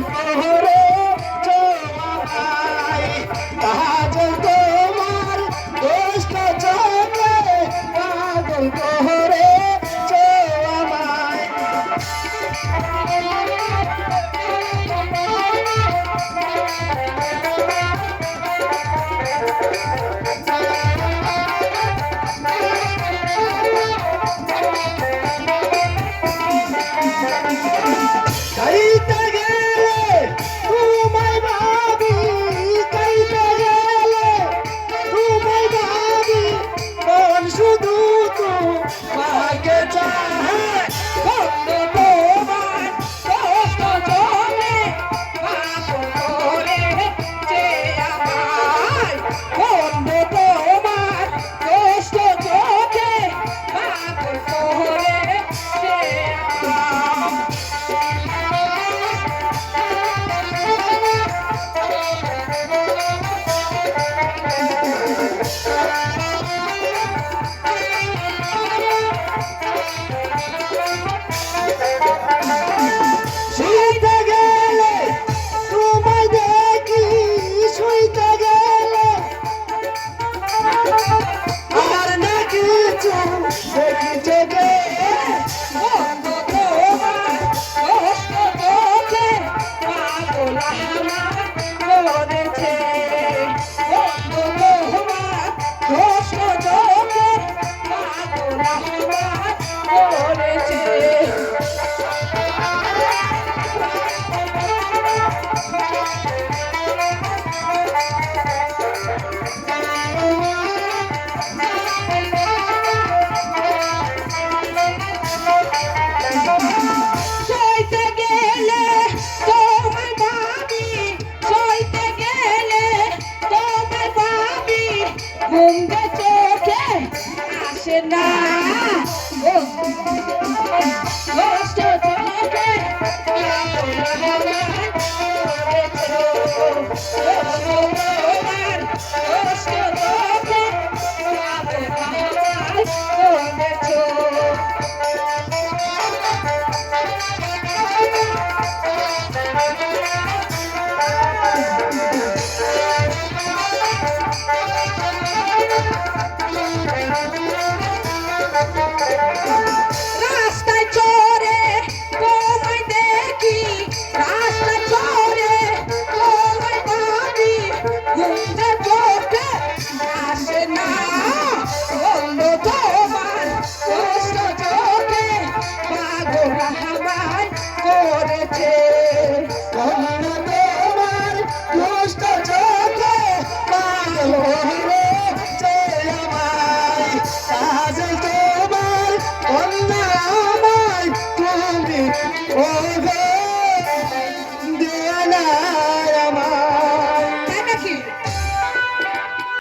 করে চোয়াই আজ তোমার দুষ্ট চোখে পাগল করে চোয়াই কাইতে গেলে তোমায় ভাবি কাইতে গেলে তোমায় ভাবি মন শুধু তোমাকে চাহে বন্ধ তোমার কষ্ট চলে পাগল করে যে আমায় বন্ধ তোমার কষ্ট চোখে পাগল করে যে আমায় শুইতে গেলে তোমায় দেখি শুইতে গেলে আর না কিছু দেখি চোখে বন্ধ তোমার কষ্ট চোখে পাগল আমার করেছে বন্ধ তোমার কষ্ট চোখে পাগল আমার করেছে সইতে গেলে তোমায় ভাবি সইতে গেলে তোমায় ভাবি ঘুমতে চোখে আসে না কষ্ট চোখে তোমার কষ্ট চোখে রাস্তায় চড়ে তোমায় দেখি রাস্তায় চড়ে তোমায় ভাবি ঘুমতে চোখে আসে না বন্ধ তোমার কষ্ট চোখে পাগল আমায় করেছে